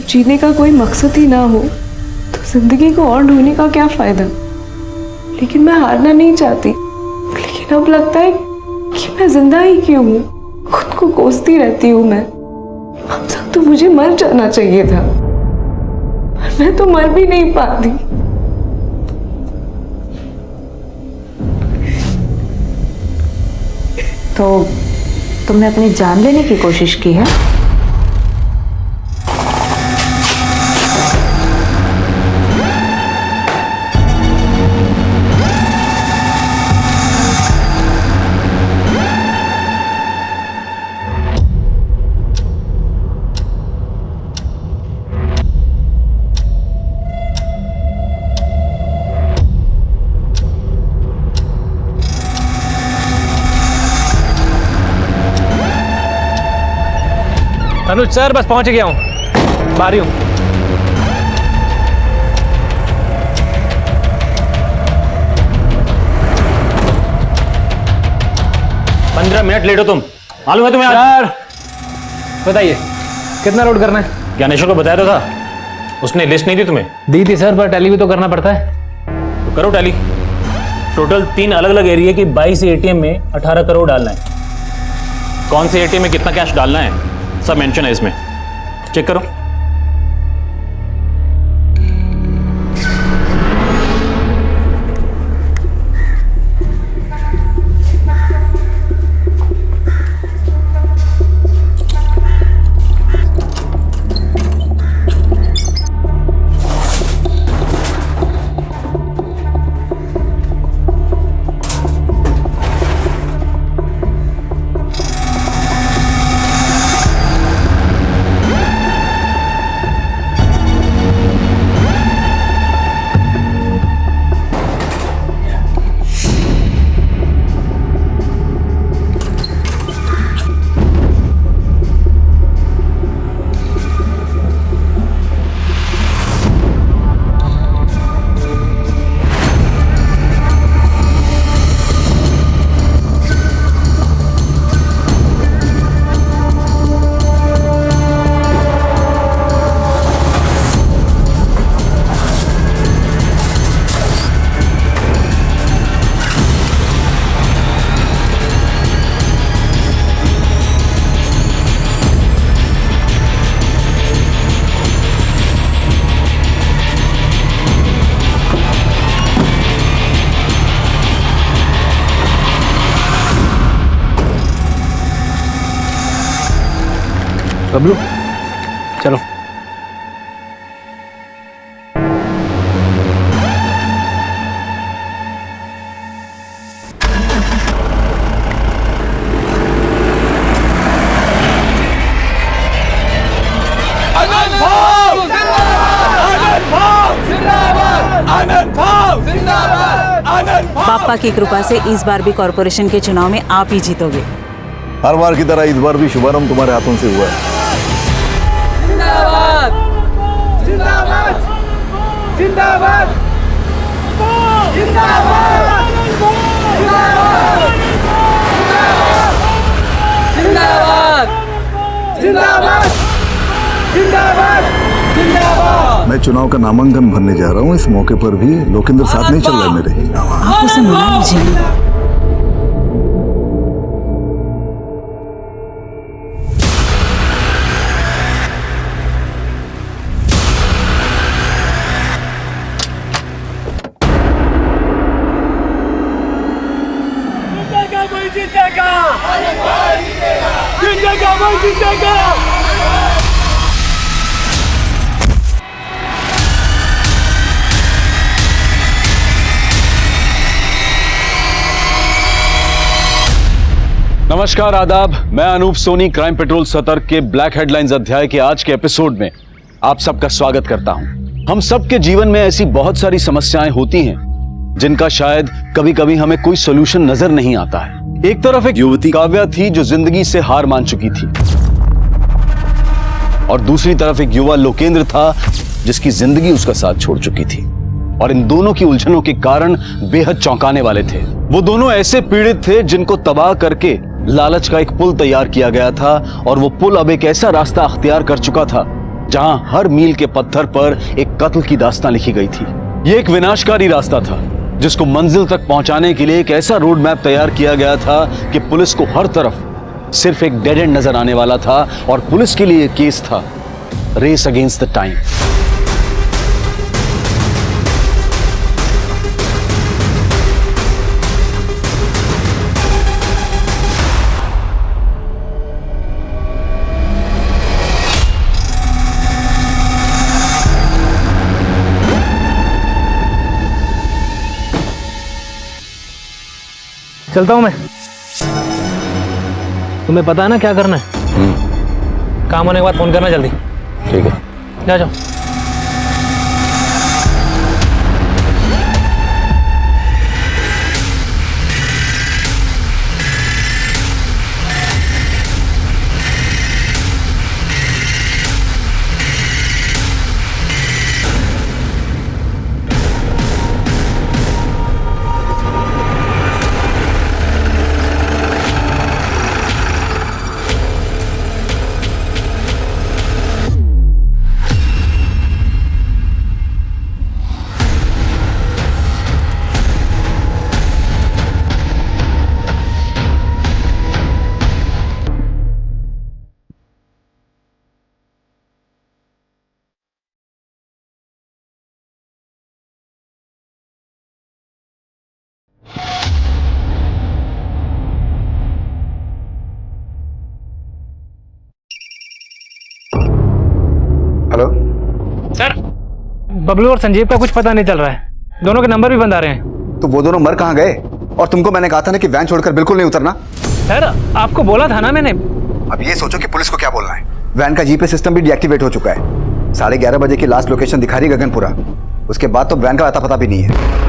जीने का कोई मकसद ही ना हो तो जिंदगी को और ढूंढने का क्या फायदा। लेकिन मैं हारना नहीं चाहती, लेकिन अब लगता है कि मैं जिंदा ही क्यों हूँ। खुद को कोसती रहती हूँ मैं। अब तक तो मुझे मर जाना चाहिए था, पर मैं तो मर भी नहीं पाती। तो तुमने अपनी जान लेने की कोशिश की है? अनुज सर, बस पहुंच गया हूं, बाहर ही हूं। पंद्रह मिनट लेट हो तुम, मालूम है तुम्हें? सर बताइए कितना लोड करना है? ज्ञानेश्वर को बताया तो था, उसने लिस्ट नहीं दी तुम्हें? दी थी सर, पर टैली भी तो करना पड़ता है। तो करो टैली। टोटल 3 अलग अलग एरिया की 22 एटीएम में 18 करोड़ डालना है। कौन से एटीएम में कितना कैश डालना है सब मेंशन है इसमें, चेक करो। बबलू चलो। पापा की कृपा से इस बार भी कॉर्पोरेशन के चुनाव में आप ही जीतोगे। हर बार की तरह इस बार भी शुभारंभ तुम्हारे हाथों से हुआ है। जिंदाबाद जिंदाबाद जिंदाबाद जिंदाबाद जिंदाबाद जिंदाबाद जिंदाबाद जिंदाबाद। मैं चुनाव का नामांकन भरने जा रहा हूँ। इस मौके पर भी लोकेंद्र साथ नहीं चल रहा है मेरे। आप उसे मना लीजिए। नमस्कार, आदाब। मैं अनूप सोनी क्राइम पेट्रोल सतर्क के ब्लैक हेडलाइंस अध्याय के आज के एपिसोड में आप सबका स्वागत करता हूं। हम सबके जीवन में ऐसी बहुत सारी समस्याएं होती हैं जिनका शायद कभी कभी हमें कोई सोल्यूशन नजर नहीं आता है। एक तरफ एक युवती काव्या थी जो जिंदगी से हार मान चुकी थी, और दूसरी तरफ एक युवा लोकेंद्र था जिसकी जिंदगी उसका साथ छोड़ चुकी थी। और इन दोनों की उलझनों के कारण बेहद चौंकाने वाले थे। वो दोनों ऐसे पीड़ित थे जिनको तबाह करके लालच का एक पुल तैयार किया गया था, और वो पुल अब एक ऐसा रास्ता अख्तियार कर चुका था जहां हर मील के पत्थर पर एक कत्ल की दास्तां लिखी गई थी। यह एक विनाशकारी रास्ता था जिसको मंजिल तक पहुंचाने के लिए एक ऐसा रोड मैप तैयार किया गया था कि पुलिस को हर तरफ सिर्फ एक डेड एंड नजर आने वाला था और पुलिस के लिए केस था रेस अगेंस्ट द टाइम। चलता हूँ मैं। तुम्हें पता है ना क्या करना है? काम होने के बाद फोन करना जल्दी। ठीक है, जा जाओ। हेलो सर, बबलू और संजीव का कुछ पता नहीं चल रहा है। दोनों के नंबर भी बंद आ रहे हैं। तो वो दोनों मर कहाँ गए? और तुमको मैंने कहा था ना कि वैन छोड़कर बिल्कुल नहीं उतरना। सर, आपको बोला था ना मैंने। अब ये सोचो कि पुलिस को क्या बोलना है। वैन का जीपीएस सिस्टम भी डीएक्टिवेट हो चुका है। 11:30 बजे की लास्ट लोकेशन दिखा रही गगनपुरा। उसके बाद तो वैन का अता पता भी नहीं है।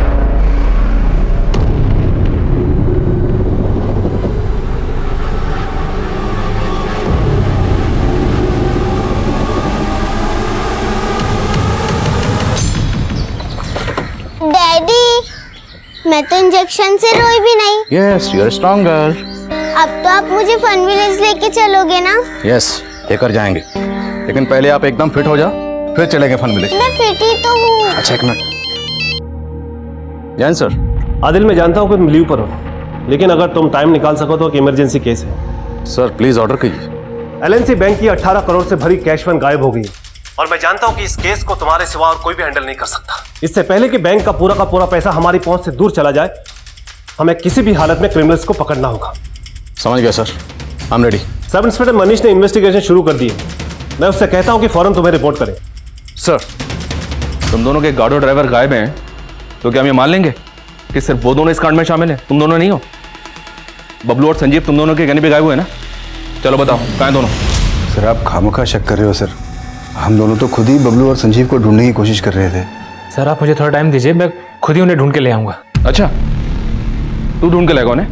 डैडी, मैं तो इंजेक्शन से रोई भी नहीं। Yes, you are strong girl. अब तो आप मुझे फन विलेज लेके चलोगे ना? यस, लेकर जाएंगे, लेकिन पहले आप एकदम फिट हो जाओ, फिर चलेंगे फन विलेज। मैं फिट ही तो हूँ। अच्छा, एक मिनट। जैन सर, आदिल, मैं जानता हूँ कि तुम लीव पर हो, लेकिन अगर तुम टाइम निकाल सको तो एक इमरजेंसी केस है। सर प्लीज ऑर्डर कीजिए। एलएनसी बैंक की 18 करोड़ से भरी कैश वैन गायब हो गई और मैं जानता हूँ कि इस केस को तुम्हारे सिवा और कोई भी हैंडल नहीं कर सकता। इससे पहले कि बैंक का पूरा पैसा हमारी पहुंच से दूर चला जाए, हमें किसी भी हालत में क्रिमिनल्स को पकड़ना होगा। समझ गया sir, I am ready. Sub inspector Manish ने इन्वेस्टिगेशन शुरू कर दी है। मैं उससे कहता हूँ कि फौरन तुम्हें रिपोर्ट करें। सर, तुम दोनों के गार्ड और ड्राइवर गायब हैं, तो क्या हम ये मान लेंगे कि सिर्फ वो दोनों इस कांड में शामिल हैं? तुम दोनों नहीं हो? बबलू और संजीव तुम दोनों के कहने पे गायब हुए ना? चलो बताओ, कहाँ हैं दोनों? सर, आप खामोखा शक कर रहे हो सर। हम दोनों तो खुद ही बबलू और संजीव को ढूंढने की कोशिश कर रहे थे। सर, आप मुझे थोड़ा टाइम दीजिए, मैं खुद ही उन्हें ढूंढ के ले आऊंगा। अच्छा, तू ढूंढ के लाएगा उन्हें?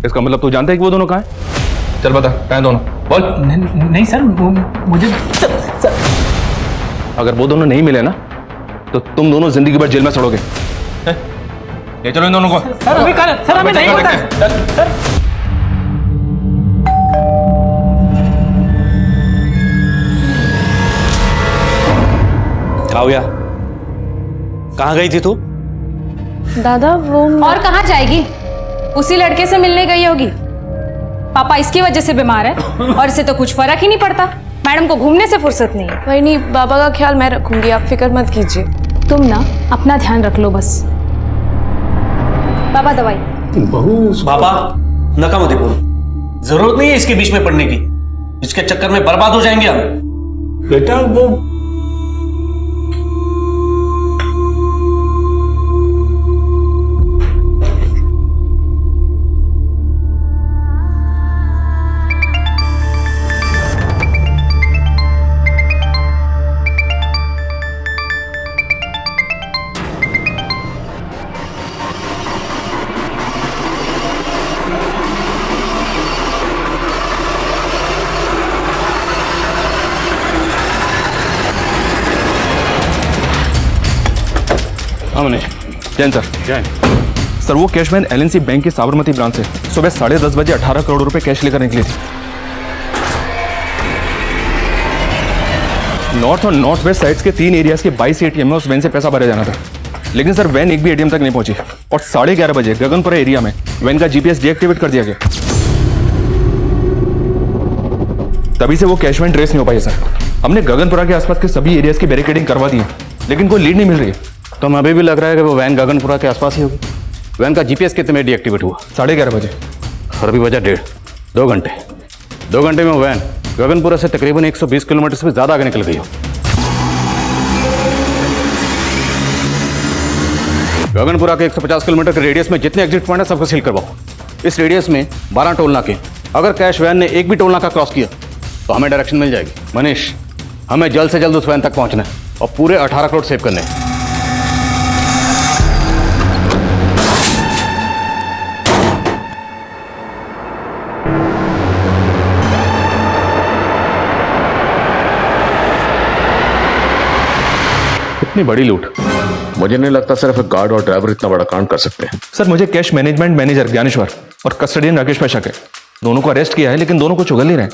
इसका मतलब तू जानता है कि वो दोनों कहाँ हैं? चल बता, कहाँ हैं दोनों? बोल। नहीं सर, मुझे अगर वो दोनों नहीं मिले ना, तो तुम दोनों जिंदगी भर जेल में सड़ोगे। ये चलो इन दोनों को। सर, अभी सर, हमें नहीं पता सर। काव्या, कहाँ गई थी तू? दादा, वो और कहाँ जाएगी? उसी लड़के से मिलने गई होगी। पापा इसकी वजह से बीमार है और इसे तो कुछ फर्क ही नहीं पड़ता। मैडम को घूमने से फुर्सत नहीं है। वही नहीं, बाबा का ख्याल मैं रखूंगी, आप फिक्र मत कीजिए। तुम ना अपना ध्यान रख लो बस। बाबा दवाई। बाबा, नकामोदीपुर, जरूरत नहीं है इसके बीच में पड़ने की। इसके चक्कर में बर्बाद हो जाएंगे हम। बेटा, वो मनीष। जैन सर। जैन सर, वो कैशमैन एलएनसी बैंक की साबरमती ब्रांच से सुबह 10:30 बजे 18 करोड़ रुपए कैश लेकर निकली थी। नॉर्थ और नॉर्थ वेस्ट साइड्स के 3 एरियाज के 22 एटीएम में उस वैन से पैसा भरा जाना था, लेकिन सर वैन एक भी एटीएम तक नहीं पहुंची और 11:30 बजे गगनपुरा एरिया में वैन का जीपीएस डीएक्टिवेट कर दिया गया। तभी से वो कैश वैन ट्रेस नहीं हो पाई सर। हमने गगनपुरा के आसपास के सभी एरियाज की बैरिकेडिंग करवा दी है, लेकिन कोई लीड नहीं मिल रही है। तो हमें अभी भी लग रहा है कि वो वैन गगनपुरा के आसपास ही होगी। वैन का जीपीएस कितने में डीएक्टिवेट हुआ? 11:30 बजे। और अभी बजा 1.5 2 घंटे। 2 घंटे में वो वैन गगनपुरा से तकरीबन 120 किलोमीटर से भी ज़्यादा आगे निकल गई हो। गगनपुरा के 150 किलोमीटर के रेडियस में जितने एग्जिट पॉइंट है सबको सील करवाओ। इस रेडियस में 12 टोल नाके। अगर कैश वैन ने एक भी टोल नाका क्रॉस किया तो हमें डायरेक्शन मिल जाएगी। मनीष, हमें जल्द से जल्द उस वैन तक पहुंचना है और पूरे 18 करोड़ सेव करने हैं। इतनी बड़ी लूट, मुझे नहीं लगता सिर्फ एक गार्ड और ड्राइवर इतना बड़ा कांड कर सकते हैं। सर मुझे कैश मैनेजमेंट मैनेजर ज्ञानेश्वर और कस्टडियन राकेश पे शक है। दोनों को अरेस्ट किया है लेकिन दोनों को चुगल नहीं रहे।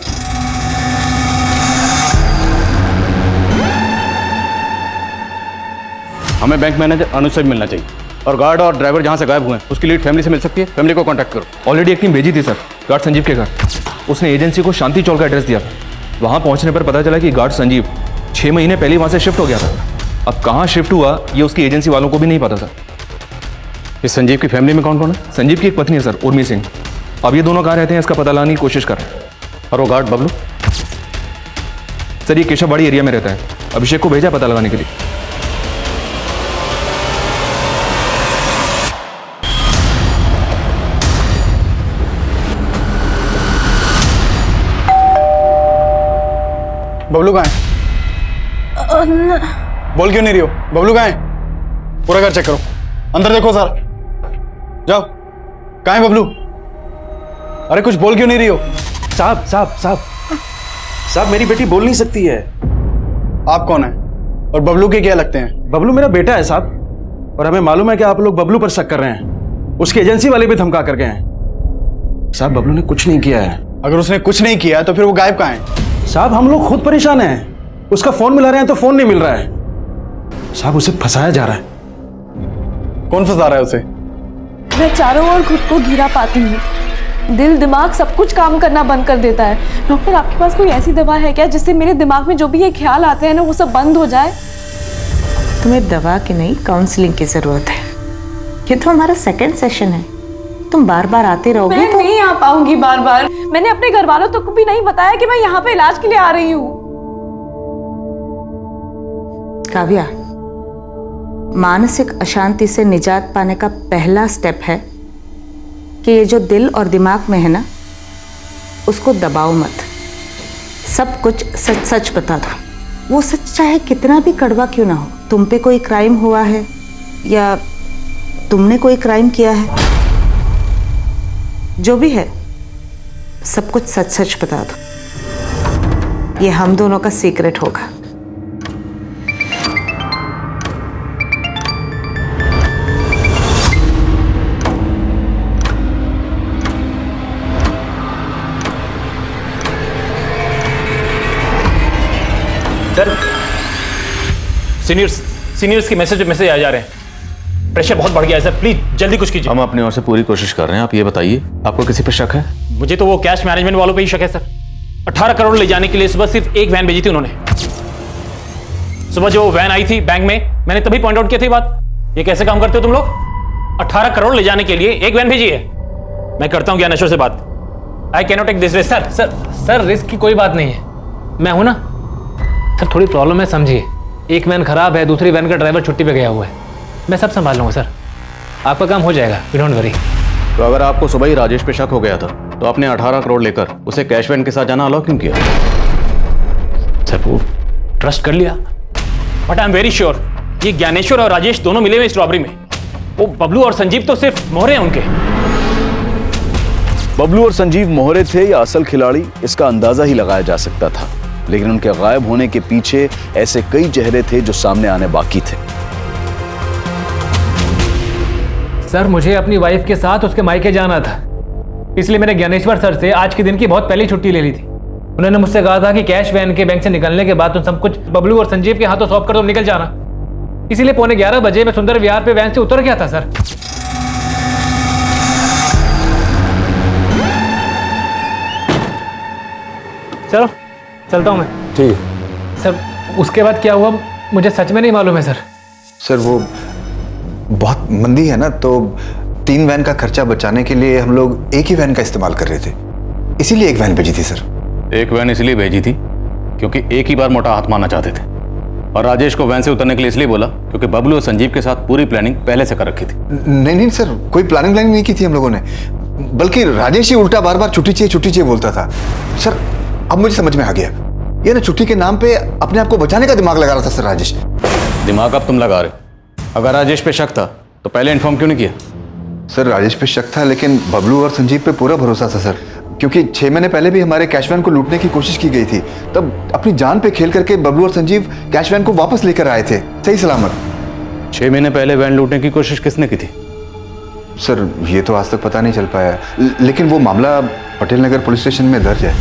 हमें बैंक मैनेजर अनुज से मिलना चाहिए और गार्ड और ड्राइवर जहां से गायब हुए हैं उसकी लीड फैमिली से मिल सकती है। फैमिली को कांटेक्ट करो। ऑलरेडी एक टीम भेजी थी सर गार्ड संजीव के घर। उसने एजेंसी को शांति चौक का एड्रेस दिया था। वहां पहुंचने पर पता चला कि गार्ड संजीव 6 महीने पहले वहां से शिफ्ट हो गया था। अब कहां शिफ्ट हुआ ये उसकी एजेंसी वालों को भी नहीं पता था। इस संजीव की फैमिली में कौन कौन है? संजीव की एक पत्नी है सर, उर्मी सिंह। अब ये दोनों कहाँ रहते हैं इसका पता लगाने की कोशिश कर रहे हैं। और वो गार्ड बबलू? सर ये केशववाड़ी एरिया में रहता है। अभिषेक को भेजा पता लगाने के लिए। बबलू कहाँ है? बोल क्यों नहीं रही हो? बबलू कहाँ है? पूरा घर चेक करो, अंदर देखो सर। जाओ, कहाँ है बबलू? अरे कुछ बोल क्यों नहीं रही हो? साहब मेरी बेटी बोल नहीं सकती है। आप कौन है और बबलू के क्या लगते हैं? बबलू मेरा बेटा है साहब, और हमें मालूम है कि आप लोग बबलू पर शक कर रहे हैं। उसकी एजेंसी वाले भी धमका कर गए हैं। साहब बबलू ने कुछ नहीं किया है। अगर उसने कुछ नहीं किया तो फिर वो गायब कहाँ है? साहब हम लोग खुद परेशान हैं। उसका फोन मिला रहे हैं तो फोन नहीं मिल रहा है। साहब उसे फंसाया जा रहा है। कौन फंसा रहा है उसे? मैं चारों ओर खुद को घिरा पाती हूँ। दिल दिमाग सब कुछ काम करना बंद कर देता है। डॉक्टर आपके पास कोई ऐसी दवा है क्या जिससे मेरे दिमाग में जो भी ये ख्याल आते हैं ना वो सब बंद हो जाए? तुम्हें दवा की नहीं काउंसलिंग की जरूरत है। ये तो हमारा सेकंड सेशन है। तुम बार बार आते रहोगे मैं तो नहीं आ पाऊंगी बार बार। मैंने अपने घर वालों तक को भी नहीं बताया कि मैं यहाँ पे इलाज के लिए आ रही हूँ। काव्या, मानसिक अशांति से निजात पाने का पहला स्टेप है कि ये जो दिल और दिमाग में है ना उसको दबाओ मत। सब कुछ सच सच बता दो। वो सच चाहे कितना भी कड़वा क्यों ना हो। तुम पे कोई क्राइम हुआ है या तुमने कोई क्राइम किया है, जो भी है सब कुछ सच सच बता दो। ये हम दोनों का सीक्रेट होगा। सर सीनियर्स के मैसेज आ जा रहे हैं। प्रेशर बहुत बढ़ गया है सर, प्लीज जल्दी कुछ कीजिए। हम अपनी ओर से पूरी कोशिश कर रहे हैं। आप ये बताइए, आपको किसी पे शक है? मुझे तो वो कैश मैनेजमेंट वालों पे ही शक है सर। 18 करोड़ ले जाने के लिए सुबह सिर्फ एक वैन भेजी थी उन्होंने। सुबह जो वैन आई थी बैंक में, मैंने तभी पॉइंट आउट किया थी बात। ये कैसे काम करते हो तुम लोग? 18 करोड़ ले जाने के लिए एक वैन भेजी है। मैं करता हूँ ज्ञानेश्वर से बात। I cannot take this risk. Sir risk की कोई बात नहीं है, मैं हूं ना। सर थोड़ी प्रॉब्लम है, समझिए। एक वैन खराब है, दूसरी वैन का ड्राइवर छुट्टी पे गया हुआ है। मैं सब संभाल लूंगा सर, आपका काम हो जाएगा, यू डोंट वरी। तो अगर आपको सुबह ही राजेश पे शक हो गया था तो आपने 18 करोड़ लेकर उसे कैश वैन के साथ जाना अलाउ क्यों किया? सर वो ट्रस्ट कर लिया, but I am very sure ये ज्ञानेश्वर और राजेश दोनों मिले हुए इस रॉबरी में। वो बबलू और संजीव तो सिर्फ मोहरे हैं उनके। बबलू और संजीव मोहरे थे या असल खिलाड़ी, इसका अंदाजा ही लगाया जा सकता था, लेकिन उनके गायब होने के पीछे ऐसे कई चेहरे थे जो सामने आने बाकी थे। सर मुझे अपनी वाइफ के साथ उसके मायके जाना था, इसलिए मैंने ज्ञानेश्वर सर से आज के दिन की बहुत पहले छुट्टी ले ली थी। उन्होंने मुझसे कहा था कि कैश वैन के बैंक से निकलने के बाद तुम सब कुछ बबलू और संजीव के हाथों सौंप कर तुम निकल जाना। इसीलिए 11:15 बजे मैं सुंदर विहार पे वैन से उतर गया था सर। चलो चलता हूँ मैं। ठीक सर उसके बाद क्या हुआ मुझे सच में नहीं मालूम है सर। सर वो बहुत मंदी है ना, तो 3 वैन का खर्चा बचाने के लिए हम लोग एक ही वैन का इस्तेमाल कर रहे थे, इसीलिए एक वैन भेजी थी सर। एक वैन इसलिए भेजी थी क्योंकि एक ही बार मोटा हाथ मारना चाहते थे, और राजेश को वैन से उतरने के लिए इसलिए बोला क्योंकि बबलू और संजीव के साथ पूरी प्लानिंग पहले से कर रखी थी। नहीं नहीं सर, कोई प्लानिंग नहीं की थी हम लोगों ने, बल्कि राजेश ही उल्टा बार बार छुट्टी चाहिए बोलता था। सर अब मुझे समझ में आ गया, ये ना छुट्टी के नाम पे अपने आप को बचाने का दिमाग लगा रहा था सर राजेश। दिमाग अब तुम लगा रहे, अगर राजेश पे शक था तो पहले इन्फॉर्म क्यों नहीं किया? सर राजेश पे शक था, लेकिन बबलू और संजीव पे पूरा भरोसा था सर, क्योंकि 6 महीने पहले भी हमारे कैश वैन को लूटने की कोशिश की गई थी, तब अपनी जान पे खेल करके बबलू और संजीव कैश वैन को वापस लेकर आए थे सही सलामत। 6 महीने पहले वैन लूटने की कोशिश किसने की थी? सर ये तो आज तक पता नहीं चल पाया, लेकिन वो मामला पटेल नगर पुलिस स्टेशन में दर्ज है।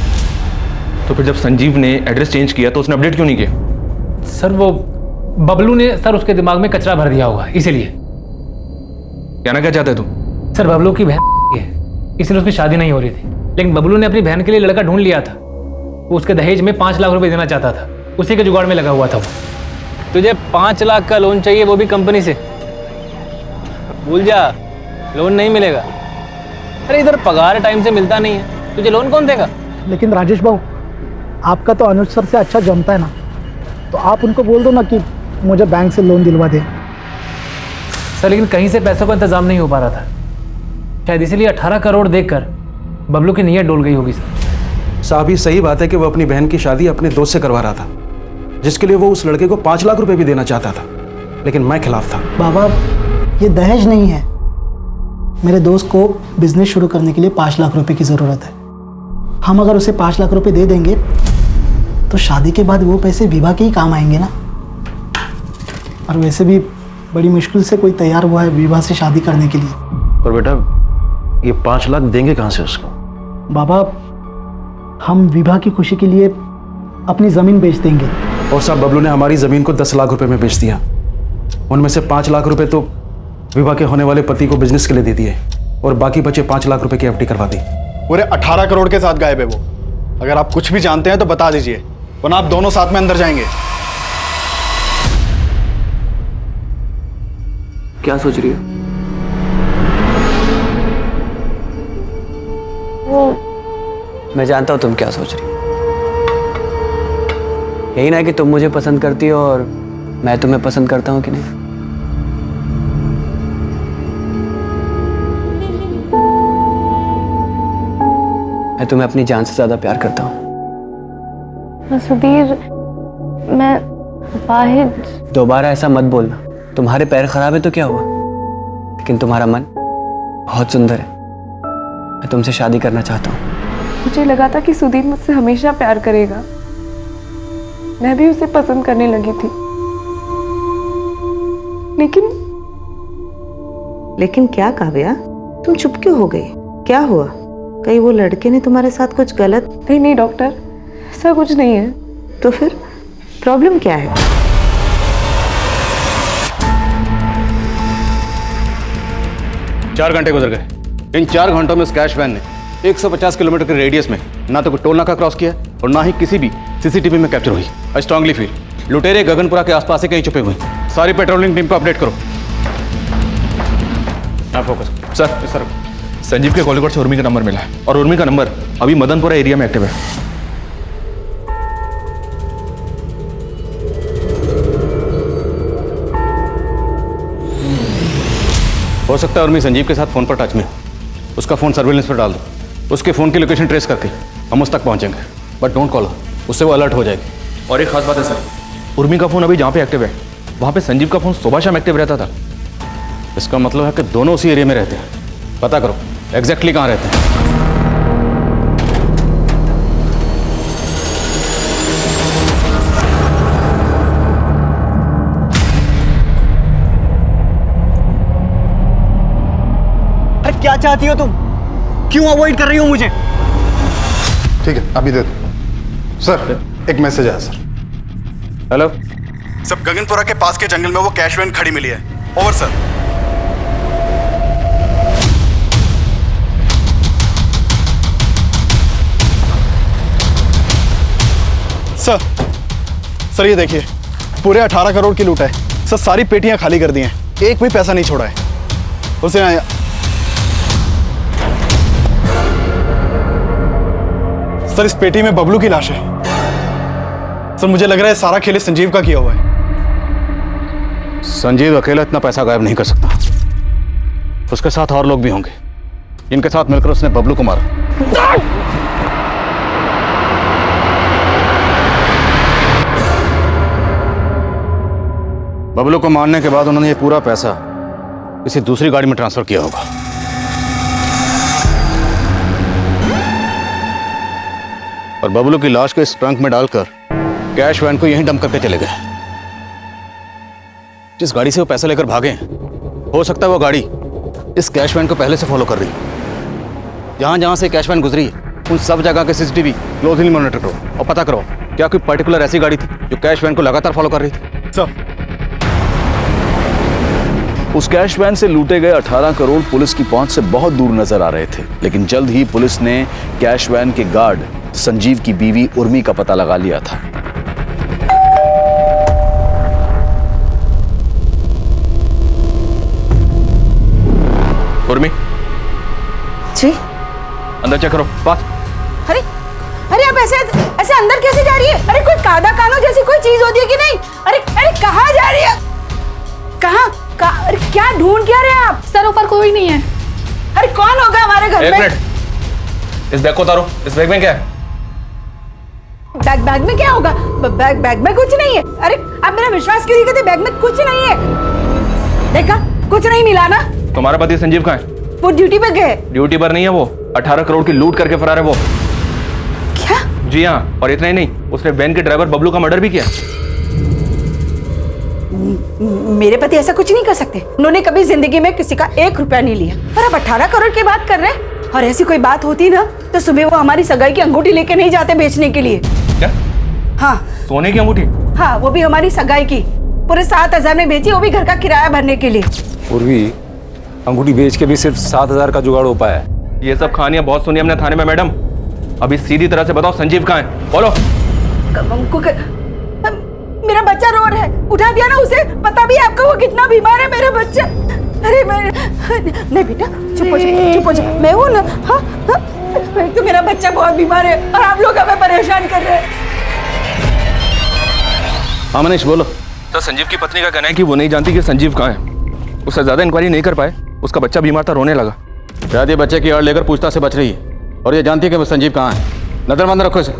तो फिर जब संजीव ने एड्रेस चेंज किया तो उसने अपडेट क्यों नहीं किया? सर वो बबलू ने सर उसके दिमाग में कचरा भर दिया होगा, इसीलिए। कहना क्या चाहते तू? सर बबलू की बहन है, इसलिए उसकी शादी नहीं हो रही थी, लेकिन बबलू ने अपनी बहन के लिए लड़का ढूंढ लिया था। वो उसके दहेज में 5 लाख रुपए देना चाहता था, उसी के जुगाड़ में लगा हुआ था वो। तुझे 5 लाख का लोन चाहिए, वो भी कंपनी से? भूल जा, लोन नहीं मिलेगा। अरे इधर पगार टाइम से मिलता नहीं है, तुझे लोन कौन देगा? लेकिन राजेश भाऊ, आपका तो अनुज सर से अच्छा जमता है ना, तो आप उनको बोल दो ना कि मुझे बैंक से लोन दिलवा दे। सर लेकिन कहीं से पैसों का इंतजाम नहीं हो पा रहा था, शायद इसीलिए 18 करोड़ देखकर बबलू की नीयत डोल गई होगी। सर साहब ये सही बात है कि वो अपनी बहन की शादी अपने दोस्त से करवा रहा था, जिसके लिए वो उस लड़के को 5 लाख रुपए भी देना चाहता था, लेकिन मैं खिलाफ था। बाबा ये दहेज नहीं है, मेरे दोस्त को बिजनेस शुरू करने के लिए 5 लाख रुपए की ज़रूरत है। हम अगर उसे 5 लाख रुपए दे देंगे तो शादी के बाद वो पैसे विवाह के ही काम आएंगे ना, और वैसे भी बड़ी मुश्किल से कोई तैयार हुआ है विवाह से शादी करने के लिए। पर बेटा ये 5 लाख देंगे कहाँ से उसको? बाबा हम विवाह की खुशी के लिए अपनी ज़मीन बेच देंगे। और साहब बबलू ने हमारी ज़मीन को 10 लाख रुपए में बेच दिया, उनमें से 5 लाख रुपए तो विवाह के होने वाले पति को बिजनेस के लिए दे दिए, और बाकी बचे 5 लाख रुपए की एफडी करवा दी। पूरे 18 करोड़ के साथ गायब है वो। अगर आप कुछ भी जानते हैं तो बता दीजिए, वरना आप दोनों साथ में अंदर जाएंगे। क्या सोच रही हो? मैं जानता हूं तुम क्या सोच रही हो। यही ना कि तुम मुझे पसंद करती हो और मैं तुम्हें पसंद करता हूं कि नहीं? मैं तुम्हें अपनी जान से ज्यादा प्यार करता हूं। सुधीर मैं वाहिद। दोबारा ऐसा मत बोलना। तुम्हारे पैर खराब है तो क्या हुआ, लेकिन तुम्हारा मन बहुत सुंदर है। मैं तुमसे शादी करना चाहता हूँ। मुझे लगा था कि सुधीर मुझसे हमेशा प्यार करेगा, मैं भी उसे पसंद करने लगी थी, लेकिन क्या काव्या, तुम चुप क्यों हो गई? क्या हुआ? कहीं वो लड़के ने तुम्हारे साथ कुछ गलत? नहीं डॉक्टर, ऐसा कुछ नहीं है। तो फिर प्रॉब्लम क्या है? चार घंटे गुजर गए। इन 4 घंटों में उस कैश वैन ने 150 किलोमीटर के रेडियस में ना तो कोई टोल नाका क्रॉस किया और ना ही किसी भी सीसीटीवी में कैप्चर हुई। आई स्ट्रांगली फील लुटेरे गगनपुरा के आसपास ही कहीं छुपे हुए। सारी पेट्रोलिंग टीम को अपडेट करो। आप फोकस सर संजीव के कॉलिंग से उर्मी का नंबर मिला है, और उर्मी का नंबर अभी मदनपुरा एरिया में एक्टिव है। हो सकता है उर्मी संजीव के साथ फोन पर टच में हो। उसका फोन सर्विलेंस पर डाल दो। उसके फोन की लोकेशन ट्रेस करके हम उस तक पहुंचेंगे, बट डोंट कॉल, उससे वो अलर्ट हो जाएगी। और एक खास बात है सर, उर्मी का फोन अभी जहाँ पे एक्टिव है वहाँ पे संजीव का फोन सुबह शाम एक्टिव रहता था। इसका मतलब है कि दोनों उसी एरिया में रहते हैं। पता करो एग्जैक्टली कहाँ रहते हैं। अरे क्या चाहती हो तुम? क्यों अवॉइड कर रही हो मुझे? ठीक है अभी दे दो। सर एक मैसेज आया सर। हेलो सब गगनपुरा के पास के जंगल में वो कैश वैन खड़ी मिली है। Over sir. सर ये देखिए पूरे 18 करोड़ की लूट है सर। सारी पेटियां खाली कर दी हैं, एक भी पैसा नहीं छोड़ा है। उसे आया सर इस पेटी में बबलू की लाश है। सर मुझे लग रहा है सारा खेल संजीव का किया हुआ है। संजीव अकेला इतना पैसा गायब नहीं कर सकता, उसके साथ और लोग भी होंगे जिनके साथ मिलकर उसने बबलू को मारा। बबलू को मारने के बाद उन्होंने ये पूरा पैसा किसी दूसरी गाड़ी में ट्रांसफर किया होगा। और बबलू की लाश को इस ट्रंक में डालकर कैश वैन को यहीं डंप करके चले गए। जिस गाड़ी से वो पैसा लेकर भागे हो सकता है वो गाड़ी इस कैश वैन को पहले से फॉलो कर रही। जहां जहां से कैश वैन गुजरी उन सब जगह के सीसीटीवी क्लोजली मॉनिटर करो और पता करो क्या कोई पर्टिकुलर ऐसी गाड़ी थी जो कैश वैन को लगातार फॉलो कर रही थी। सर उस कैश वैन से लूटे गए 18 करोड़ पुलिस की पहुंच से बहुत दूर नजर आ रहे थे, लेकिन जल्द ही पुलिस ने कैश वैन के गार्ड संजीव की बीवी उर्मी का पता लगा लिया था। उर्मी जी अंदर चेक करो। पास। अरे अरे आप ऐसे ऐसे अंदर कैसे जा रही है? अरे कोई कादा कानो जैसी कोई चीज होती है कि नहीं? अरे अरे कहाँ जा रही है? कहाँ? अरे क्या ढूंढ क्या रहे हैं आप? सर ऊपर कोई नहीं है। अरे कौन होगा हमारे घर में? एक मिनट, इस बैग को उतारो। इस बैग में क्या है? बैग में क्या होगा? बैग में कुछ नहीं है। अरे आप मेरा विश्वास क्यों नहीं करते? बैग में कुछ नहीं है। देखा कुछ नहीं मिला ना? तुम्हारा पति संजीव कहाँ है? वो ड्यूटी पे गए। ड्यूटी पर नहीं है, वो 18 करोड़ की लूट करके फरार है वो। क्या? जी हाँ, और इतना ही नहीं, उसने वैन के ड्राइवर बबलू का मर्डर भी किया। मेरे पति ऐसा कुछ नहीं कर सकते। उन्होंने कभी जिंदगी में किसी का 1 रुपया नहीं लिया। पर अब 18 करोड़ की बात कर रहे हैं। और ऐसी कोई बात होती ना तो सुबह वो हमारी सगाई की अंगूठी लेके नहीं जाते बेचने के लिए। क्या? हाँ सोने की अंगूठी? हाँ, वो भी हमारी सगाई की। पूरे 7,000 में बेची, वो भी घर का किराया भरने के लिए। पूर्वी अंगूठी बेच के भी सिर्फ 7,000 का जुगाड़ हो पाया है। ये सब कहानियां बहुत सुनी हमने थाने में मैडम। अभी सीधी तरह से बताओ संजीव कहाँ है? बोलो। मेरा बच्चा रो रहा है, उठा दिया ना उसे। पता भी है आपको वो कितना बीमार है मेरा बच्चा। अरे नहीं बेटा चुप हो जा, मैं हूं ना। हाँ तो मेरा बच्चा बहुत बीमार है और आप लोग हमें परेशान कर रहे हैं। हाँ मनीष बोलो। तो संजीव की पत्नी का कहना है कि वो नहीं जानती कि संजीव कहाँ है। उससे ज्यादा इंक्वायरी नहीं कर पाए, उसका बच्चा बीमार था, रोने लगा। शायद ये बच्चे की आड़ लेकर पूछताछ से बच रही है और ये जानती है कि वो संजीव कहाँ है। नजरबंद रखो इसे।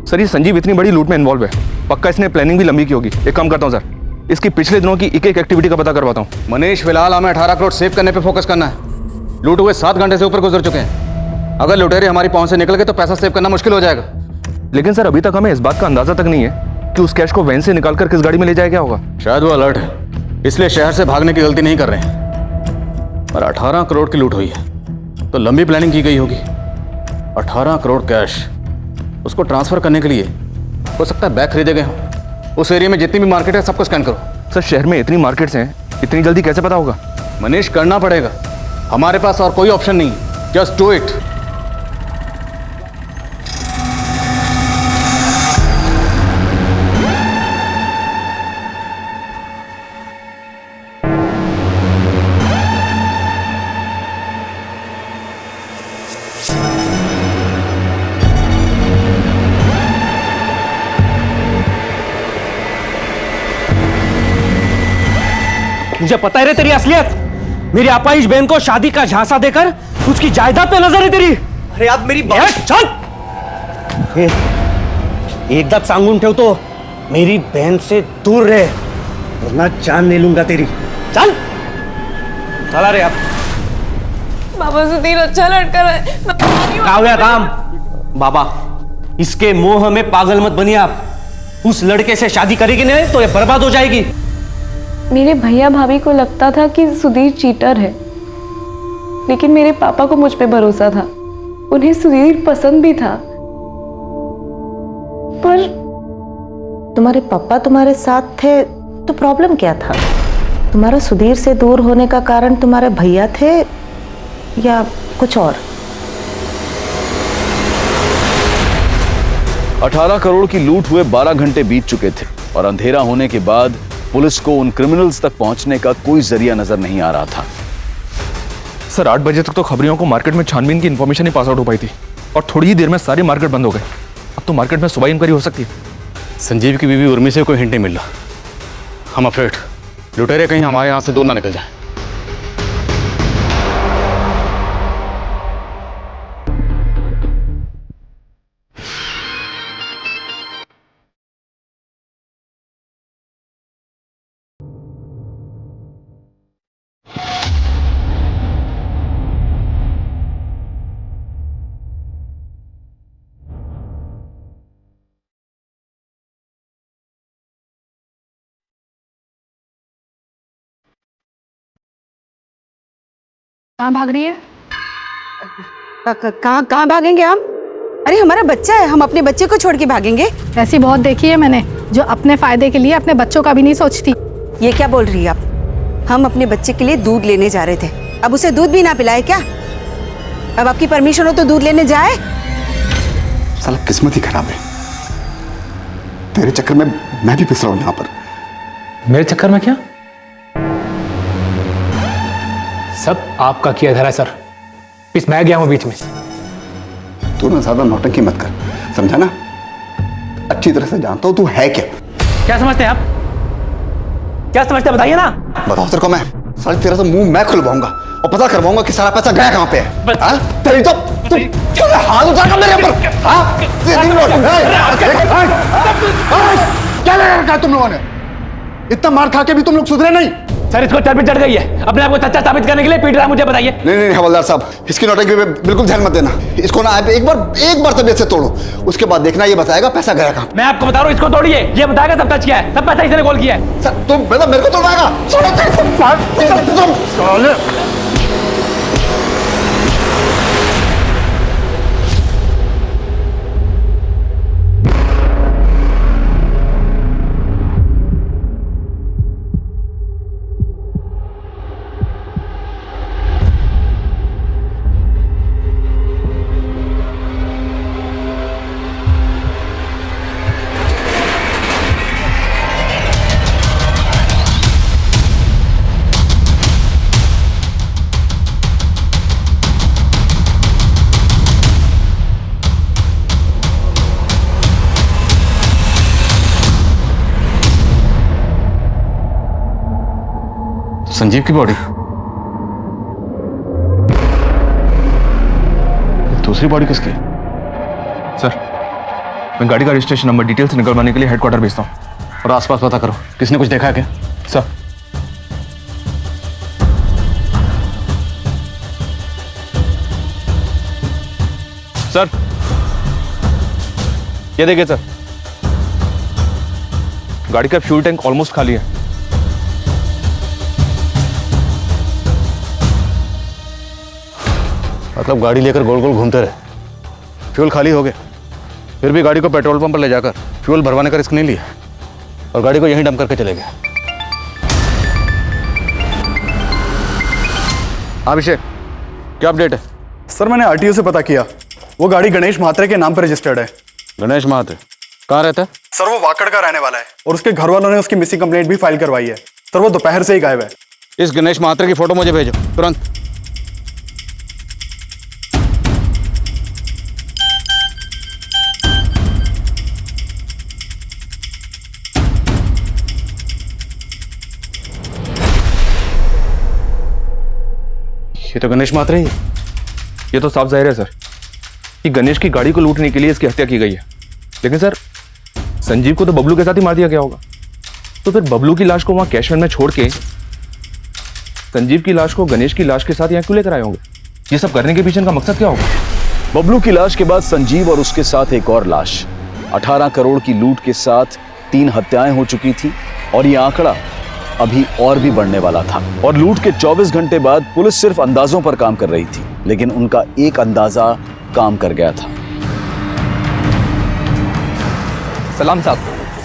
सर ये संजीव इतनी बड़ी लूट में इन्वॉल्व है, पक्का इसने प्लानिंग भी लंबी की होगी। एक काम करता हूँ सर, इसकी पिछले दिनों की एक एक्टिविटी का पता करवाता हूँ। मनीष फिलहाल हमें 18 करोड़ सेव करने पे फोकस करना है। लूट हुए 7 घंटे से ऊपर गुजर चुके हैं। अगर लुटेरे हमारी पहुंच से निकल गए तो पैसा सेव करना मुश्किल हो जाएगा। लेकिन सर अभी तक हमें इस बात का अंदाजा तक नहीं है कि उस कैश को वैन से निकालकर किस गाड़ी में ले जाया गया होगा। शायद वो अलर्ट है, इसलिए शहर से भागने की गलती नहीं कर रहे हैं। पर 18 करोड़ की लूट हुई है तो लंबी प्लानिंग की गई होगी। 18 करोड़ कैश उसको ट्रांसफर करने के लिए हो सकता है बैग खरीदे गए हों। उस एरिया में जितनी भी मार्केट है सबको स्कैन करो। सर शहर में इतनी मार्केट्स हैं, इतनी जल्दी कैसे पता होगा? मनीष करना पड़ेगा, हमारे पास और कोई ऑप्शन नहीं। Just do it. मुझे पता है रे तेरी असलियत। मेरी आपाइश बहन को शादी का झांसा देकर उसकी जायदाद पे नजर है तेरी। अरे आप मेरी बात चल। एकदा सांगून ठेवतो, मेरी बहन से दूर रहे वरना जान ले लूंगा तेरी। चल चला रे आप। बाबा सुधीर अच्छा लड़का है। क्या हुआ काम? बाबा इसके मोह में पागल मत बनिए आप। उस लड़के से शादी करेगी नहीं तो ये बर्बाद हो जाएगी। मेरे भैया भाभी को लगता था कि सुधीर चीटर है, लेकिन मेरे पापा को मुझ पे भरोसा था। उन्हें सुधीर पसंद भी था, पर तुम्हारे पापा तुम्हारे साथ थे तो प्रॉब्लम क्या था? तुम्हारा सुधीर से दूर होने का कारण तुम्हारे भैया थे या कुछ और? 18 करोड़ की लूट हुए 12 घंटे बीत चुके थे और अंधेरा होने के बाद पुलिस को उन क्रिमिनल्स तक पहुंचने का कोई जरिया नजर नहीं आ रहा था। सर 8 बजे तक तो खबरियों को मार्केट में छानबीन की इन्फॉर्मेशन ही पास आउट हो पाई थी और थोड़ी ही देर में सारी मार्केट बंद हो गई। अब तो मार्केट में सुबह इंक्वायरी हो सकती है। संजीव की बीवी उर्मी से कोई हिंट नहीं मिल रहा। हम अफ्रेड लुटेरे कहीं हमारे यहाँ से दूर ना निकल जाए। कहाँ भाग रही है? कहाँ भागेंगे हम? अरे हमारा बच्चा है, हम अपने बच्चे को छोड़ के भागेंगे? ऐसी बहुत देखी है मैंने जो अपने फायदे के लिए अपने बच्चों का भी नहीं सोचती। ये क्या बोल रही है आप? हम अपने बच्चे के लिए दूध लेने जा रहे थे, अब उसे दूध भी ना पिलाए क्या? अब आपकी परमिशन हो तो दूध लेने जाए? साला किस्मत ही खराब है। तेरे चक्कर में मैं भी पिस रहा हूं यहाँ पर। मेरे चक्कर में क्या? सब आपका किया धरा सर। पिस मैं गया हूं बीच में। तू ना ज्यादा नौटंकी मत कर, समझा ना? अच्छी तरह से जानता हूं तू है क्या। क्या समझते हैं आप? क्या समझते हैं बताइए ना। बताओ तेरे को मैं साली तेरा तो मुंह मैं खुलवाऊंगा और पता करवाऊंगा कि सारा पैसा गया कहां पे है। हाँ? तेरी तो तू हाथ उठाएगा मेरे ऊपर। हाँ? क्या लगा रखा है तुम लोगों ने? इतना मार खा के भी तुम लोग सुधरे नहीं। सर इसको चर्बी चढ़ गई है, अपने आप को सच्चा साबित करने के लिए पीट रहा है मुझे, बताइए। नहीं हवलदार साहब, इसकी नौटंकी पे बिल्कुल ध्यान मत देना। इसको ना एक बार तबीयत से तोड़ो, उसके बाद देखना ये बताएगा पैसा गया कहां। मैं आपको बता रहा हूँ, इसको तोड़िए, ये बताएगा सब टच किया है, सब पैसा इसने कॉल किया है। सर तुम मेरे को तोड़वाएगा? संजीव की बॉडी, दूसरी बॉडी किसकी? सर मैं गाड़ी का रजिस्ट्रेशन नंबर डिटेल्स निकलवाने के लिए हेडक्वार्टर भेजता हूँ। और आसपास पता करो, किसने कुछ देखा है क्या? सर सर ये देखिए सर, गाड़ी का फ्यूल टैंक ऑलमोस्ट खाली है। मतलब गाड़ी लेकर गोल गोल घूमते रहे, फ्यूल खाली हो गए, फिर भी गाड़ी को पेट्रोल पंप पर ले जाकर फ्यूल भरवाने का रिस्क नहीं लिया और गाड़ी को यहीं डंप करके चले गए। अभिषेक, क्या अपडेट है? सर मैंने आरटीओ से पता किया, वो गाड़ी गणेश महात्रे के नाम पर रजिस्टर्ड है। गणेश महात्रे कहाँ रहता है? सर वो वाकड़ का रहने वाला है और उसके घर वालों ने उसकी मिसिंग कंप्लेंट भी फाइल करवाई है। सर वो दोपहर से ही गायब है। इस गणेश महात्रे की फोटो मुझे भेजो तुरंत। ये तो गणेश महात्रे ही है। ये तो साफ जाहिर है सर कि गणेश की गाड़ी को लूटने के लिए इसकी हत्या की गई है, लेकिन सर संजीव को तो बबलू के साथ ही मार दिया गया होगा। तो फिर बबलू की लाश को वहां कैश वैन में छोड़ के संजीव की लाश को गणेश की लाश के साथ यहाँ क्यों लेकर आए होंगे? ये सब करने के पीछे इनका मकसद क्या होगा? बबलू की लाश के बाद संजीव और उसके साथ एक और लाश। 18 करोड़ की लूट के साथ 3 हत्याएं हो चुकी थी और ये आंकड़ा अभी और भी बढ़ने वाला था। और लूट के 24 घंटे बाद पुलिस सिर्फ अंदाजों पर काम कर रही थी, लेकिन उनका एक अंदाजा काम कर गया था। सलाम साहब।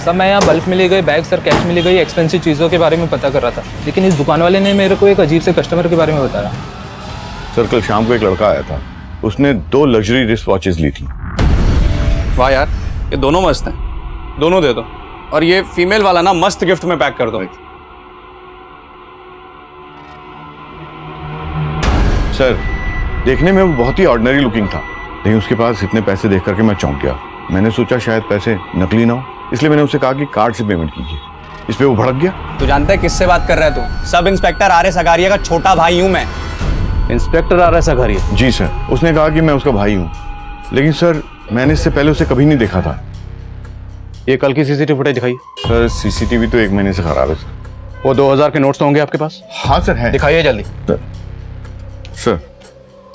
सर मैं यहाँ बल्क में ले गए बैग सर, कैश में ले गई एक्सपेंसिव चीज़ों के बारे में पता कर रहा था, लेकिन इस दुकान वाले ने मेरे को एक अजीब से कस्टमर के बारे में बताया। सर कल शाम को एक लड़का आया था, उसने 2 लग्जरी रिस्ट वॉचेस ली थी। वाह यार, ये दोनों मस्त हैं, दोनों दे दो। और ये फीमेल वाला ना मस्त गिफ्ट में पैक कर दो। सर देखने में वो बहुत ही ऑर्डिनरी लुकिंग था, लेकिन उसके पास इतने पैसे देख करके मैं चौंक गया। मैंने सोचा शायद पैसे नकली ना हो, इसलिए मैंने उससे कहा कि कार्ड से पेमेंट कीजिए। इस पे वो भड़क गया। तू जानता है किससे बात कर रहा है तू? Sub inspector R S. अगारिया का छोटा भाई हूं मैं। Inspector R S. अगारिया? जी सर, उसने कहा कि मैं उसका भाई हूँ, लेकिन सर मैंने इससे पहले उसे कभी नहीं देखा था। ये कल की सीसीटीवी फुटेज दिखाइए। सर सीसीटीवी तो 1 महीने से खराब है सर। वो 2000 के नोट्स तो होंगे आपके पास? हाँ सर है। दिखाइए जल्दी। सर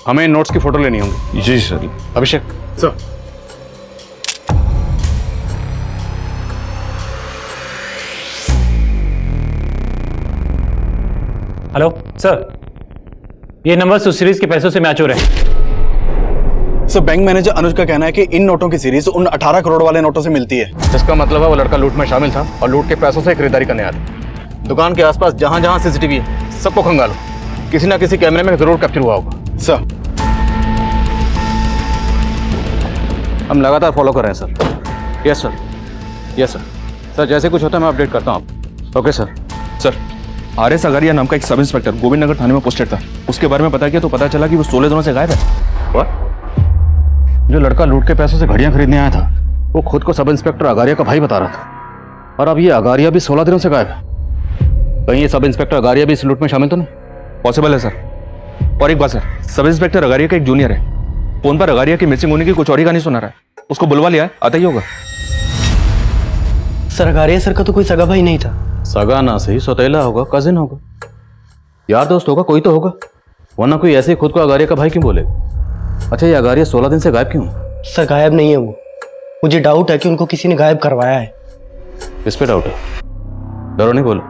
हमें इन नोट्स की फोटो लेनी होगी। जी सर। अभिषेक सर। हेलो सर, ये नंबर उस सीरीज के पैसों से मैच हो रहे हैं। सर बैंक मैनेजर अनुज का कहना है कि इन नोटों की सीरीज उन 18 करोड़ वाले नोटों से मिलती है। इसका मतलब है वो लड़का लूट में शामिल था और लूट के पैसों से खरीदारी करने आया था। दुकान के आसपास जहां जहां सीसीटीवी है सबको खंगालो, किसी ना किसी कैमरे में जरूर कैप्चर हुआ होगा। सर हम लगातार फॉलो कर रहे हैं sir. Yes sir, yes sir. Sir जैसे कुछ होता है मैं अपडेट करता हूँ आपको। Okay sir. Sir RS. Agariya नाम का एक सब इंस्पेक्टर गोविंद नगर थाने में पोस्टेड था, उसके बारे में पता किया तो पता चला कि वो 16 दिनों से गायब है। What? जो लड़का लूट के पैसों से घड़ियां खरीदने आया था वो खुद को सब इंस्पेक्टर अगारिया का भाई बता रहा था, और अब ये अगारिया भी 16 दिनों से गायब है। कहीं ये सब इंस्पेक्टर अगारिया भी इस लूट में शामिल तो नहीं? पॉसिबल है सर। और एक बात सर, सब इंस्पेक्टर अगारिया का एक जूनियर है, फोन पर अगारिया की मिसिंग होने की कुछ और ही कहानी सुना रहा है। उसको बुलवा लिया है, आता ही होगा। सर अगारिया सर का तो कोई सगा भाई नहीं था। सगा ना सही, सौतेला होगा, कजिन होगा, यार दोस्त होगा, कोई तो होगा, वरना कोई ऐसे ही खुद को अगारिया का भाई क्यों बोले? अच्छा ये अगारिया 16 दिन से गायब क्यों? सर गायब नहीं है वो, मुझे डाउट है कि उनको किसी ने गायब करवाया है। किस पे डाउट है? डरो नहीं, बोलो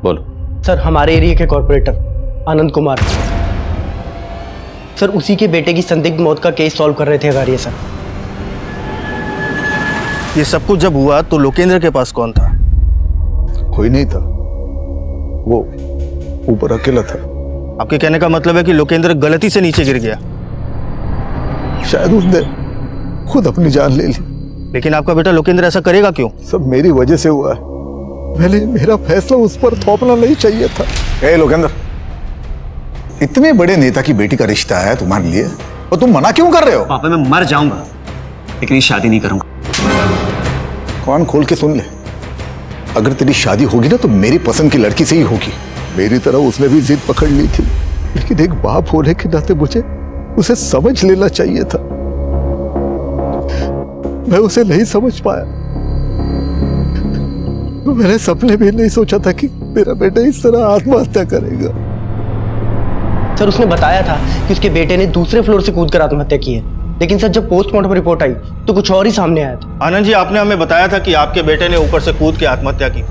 बोलो। सर हमारे एरिया के कॉर्पोरेटर आनंद कुमार, सर उसी के बेटे की संदिग्ध मौत का केस सॉल्व कर रहे थे अगारिया सर। ये सब कुछ जब हुआ तो लोकेंद्र के पास कौन था? कोई नहीं था, वो ऊपर अकेला था। आपके कहने का मतलब है कि लोकेंद्र गलती से नीचे गिर गया? शायद उसने खुद अपनी जान ले ली। लेकिन आपका बेटा लोकेंद्र ऐसा करेगा क्यों? सब मेरी वजह से हुआ है। पहले मेरा फैसला उस पर थोपना नहीं चाहिए था। ए लोकेंद्र, इतने बड़े नेता की बेटी का रिश्ता है तुम्हारे लिए और तुम मना क्यों कर रहे हो? पापा मैं मर जाऊंगा लेकिन ये शादी नहीं करूंगा। कान खोल के सुन ले, अगर तेरी शादी होगी ना तो मेरी पसंद की लड़की से ही होगी। मेरी तरह उसने भी जिद पकड़ ली थी, लेकिन एक बाप होने के नाते मुझे उसे समझ लेना चाहिए था। मैं उसे नहीं समझ पाया। मैंने सपने भी नहीं सोचा था कि मेरा बेटा इस तरह आत्महत्या करेगा। सर उसने बताया था कि उसके बेटे ने दूसरे फ्लोर से कूदकर आत्महत्या की है, लेकिन सर जब पोस्टमार्टम रिपोर्ट आई तो कुछ और ही सामने आया था। आनंद जी, आपने हमें बताया था कि आपके बेटे ने ऊपर से कूद के आत्महत्या की,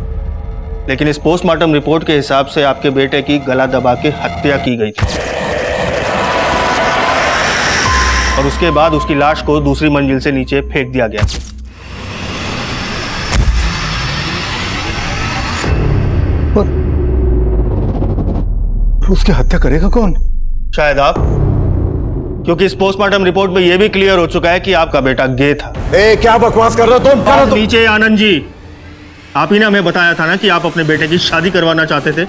लेकिन इस पोस्टमार्टम रिपोर्ट के हिसाब से आपके बेटे की गला दबा के हत्या की गई थी और उसके बाद उसकी लाश को दूसरी मंजिल से नीचे फेंक दिया गया। उसकी हत्या करेगा कौन? शायद आप, क्योंकि इस पोस्टमार्टम रिपोर्ट में यह भी क्लियर हो चुका है कि आपका बेटा गे था। क्या बकवास कर रहे हो तुम? नीचे आनंद जी, आप ही ने हमें बताया था ना कि आप अपने बेटे की शादी करवाना चाहते थे,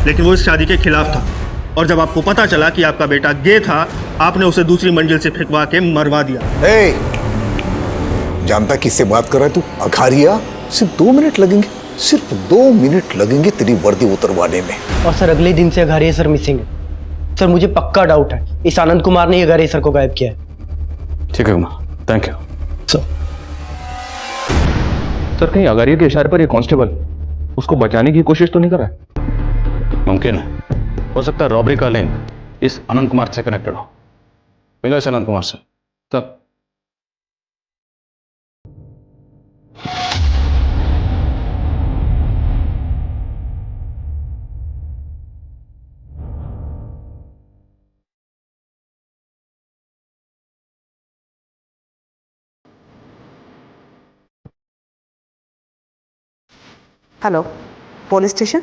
लेकिन वो इस शादी के खिलाफ था, और जब आपको पता चला कि आपका बेटा गे था, आपने उसे दूसरी मंजिल से फेंकवा के मरवा दिया। जानता किससे बात कर रहा है तू? अगारिया। सिर्फ 2 मिनट लगेंगे, सिर्फ 2 मिनट लगेंगे तेरी वर्दी उतरवाने में। और सर अगले दिन से अगारिया सर मिसिंग है। सर मुझे पक्का डाउट है इस आनंद कुमार ने अगारिया सर को गायब किया है। ठीक है कुमार, थैंक यू सर कहीं अगारिया के इशारे पर ये कांस्टेबल उसको बचाने की कोशिश तो नहीं कर रहा है? मुमकिन है, हो सकता है रॉबरी का लिंक इस अनंत कुमार से कनेक्टेड हो। मिलो इस अनंत कुमार से। तब हेलो, पुलिस स्टेशन?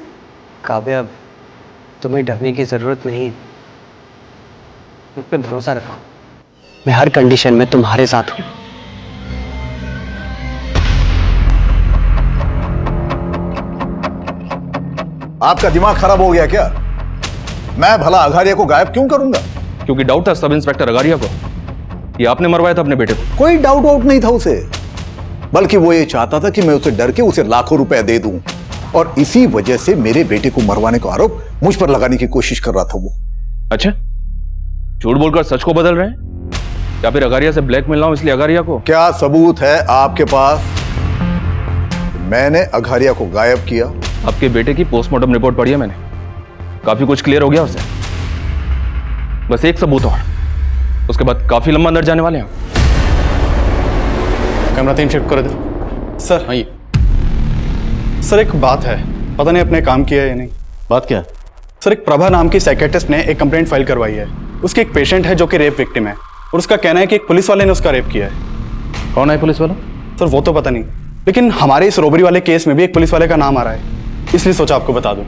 काव्या, तुम्हें डरने की जरूरत नहीं। मुझ पे भरोसा रखो, मैं हर कंडीशन में तुम्हारे साथ हूं। आपका दिमाग खराब हो गया क्या? मैं भला अघारिया को गायब क्यों करूंगा? क्योंकि डाउट था सब इंस्पेक्टर अगारिया को कि आपने मरवाया था अपने बेटे को। कोई डाउट वाउट नहीं था उसे, बल्कि वो ये चाहता था कि मैं उसे डर के उसे लाखों रुपए दे दूं, और इसी वजह से मेरे बेटे को मरवाने का आरोप मुझ पर लगाने की कोशिश कर रहा था वो। अच्छा, झूठ बोलकर सच को बदल रहे हैं, या फिर अगारिया से ब्लैकमेल ना हो इसलिए अगारिया को? क्या सबूत है आपके पास? मैंने अघारिया को गायब किया। आपके बेटे की पोस्टमार्टम रिपोर्ट पढ़ी है मैंने, काफी कुछ क्लियर हो गया उससे। बस एक सबूत और, उसके बाद काफी लंबा अंदर जाने वाले हैं। कैमरा 3 शिफ्ट कर दे सर। हाँ, ये सर एक बात है, पता नहीं अपने काम किया या नहीं। बात क्या? सर एक प्रभा नाम की साइकेट्रिस्ट ने एक कंप्लेंट फाइल करवाई है। उसके एक पेशेंट है जो कि रेप विक्टिम है, और उसका कहना है कि एक पुलिस वाले ने उसका रेप किया है। कौन है पुलिस वाला? सर वो तो पता नहीं, लेकिन हमारे इस रोबरी वाले केस में भी एक पुलिस वाले का नाम आ रहा है, इसलिए सोचा आपको बता दूं।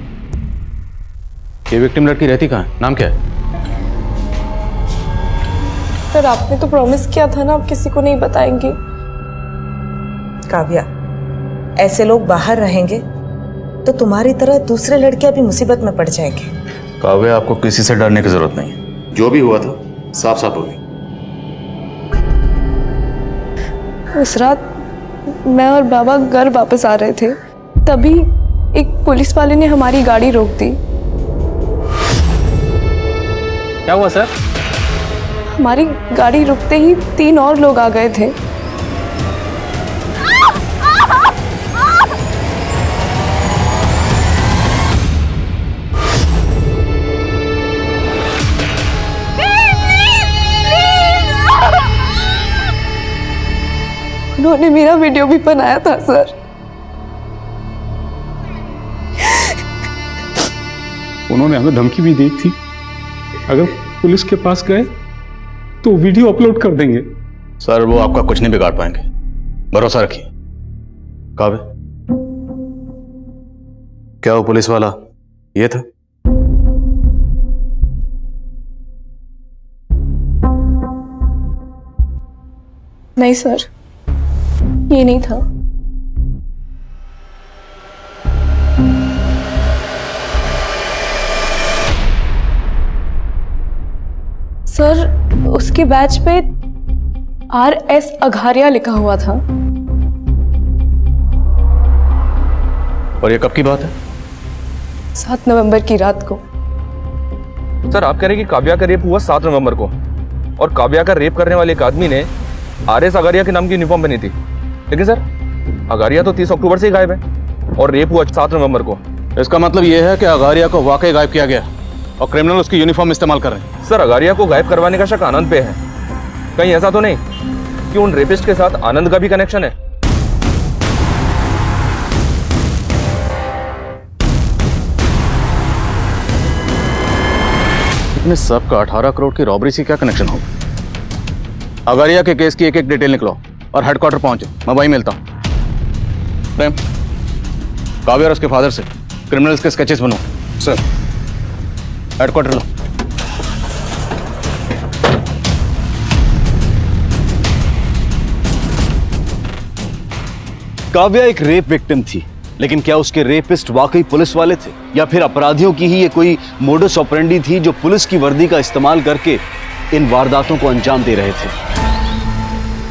ये विक्टिम लड़की रहती कहाँ है? नाम क्या है? सर आपने तो प्रॉमिस किया था ना आप किसी को नहीं बताएंगे। काव्या, ऐसे लोग बाहर रहेंगे तो तुम्हारी तरह दूसरे लड़कियां भी मुसीबत में पड़ जाएंगे। काव्या, आपको किसी से डरने की जरूरत नहीं है, जो भी हुआ था साफ साफ हो गई। उस रात मैं और बाबा घर वापस आ रहे थे, तभी एक पुलिस वाले ने हमारी गाड़ी रोक दी। क्या हुआ सर? हमारी गाड़ी रुकते ही 3 और लोग आ गए थे। उन्होंने मेरा वीडियो भी बनाया था सर। उन्होंने हमें धमकी भी दी थी, अगर पुलिस के पास गए तो वीडियो अपलोड कर देंगे। सर वो आपका कुछ नहीं बिगाड़ पाएंगे, भरोसा रखिए। काव्य, क्या वो पुलिस वाला ये था? नहीं सर, ये नहीं था। सर उसके बैच पे RS अघारिया लिखा हुआ था। और ये कब की बात है? 7 नवंबर की रात को। सर आप कह रहे हैं कि काव्या का रेप हुआ 7 नवंबर को, और काव्या का रेप करने वाले एक आदमी ने RS अगारिया के नाम की यूनिफॉर्म पहनी थी। लेकिन सर अगारिया तो 30 अक्टूबर से ही गायब है, और रेप हुआ 7 नवंबर को। इसका मतलब यह है कि अगारिया को वाकई गायब किया गया और क्रिमिनल उसकी यूनिफॉर्म इस्तेमाल कर रहे हैं। सर अगारिया को गायब करवाने का शक आनंद पे है, कहीं ऐसा तो नहीं कि उन रेपिस्ट के साथ आनंद का भी कनेक्शन है? इतने सब का 18 करोड़ की रॉबरी से क्या कनेक्शन होगा? अगारिया के केस की एक डिटेल निकलो और हेडक्वार्टर पहुंचे, मैं वहीं मिलता हूं। प्रेम, काव्या और उसके फादर से क्रिमिनल्स के स्केचेस बनो। सर हेडक्वार्टर लो। काव्या एक रेप विक्टिम थी, लेकिन क्या उसके रेपिस्ट वाकई पुलिस वाले थे, या फिर अपराधियों की ही ये कोई मोडस ऑपरेंडी थी जो पुलिस की वर्दी का इस्तेमाल करके इन वारदातों को अंजाम दे रहे थे?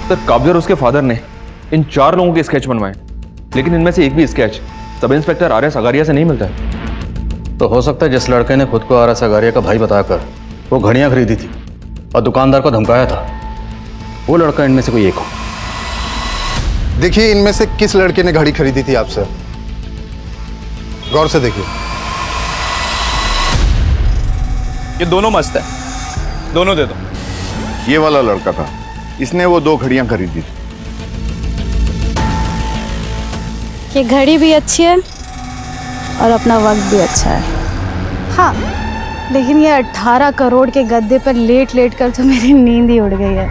सर काव्या और उसके फादर ने इन 4 लोगों के स्केच बनवाए, लेकिन इनमें से एक भी sketch sub inspector RS Agariya से नहीं मिलता है। तो हो सकता है जिस लड़के ने खुद को RS अगारिया का भाई बताकर वो घड़ियां खरीदी थी और दुकानदार को धमकाया था, वो लड़का इनमें से कोई एक हो। देखिए इनमें से किस लड़के ने घड़ी खरीदी थी आपसे, गौर से देखिए। ये दोनों मस्त है, दोनों दे दो। ये वाला लड़का था, इसने वो 2 घड़ियां खरीदी थी। ये घड़ी भी अच्छी है और अपना वक्त भी अच्छा है। हाँ, लेकिन ये 18 करोड़ के गद्दे पर लेट लेट कर तो मेरी नींद ही उड़ गई है।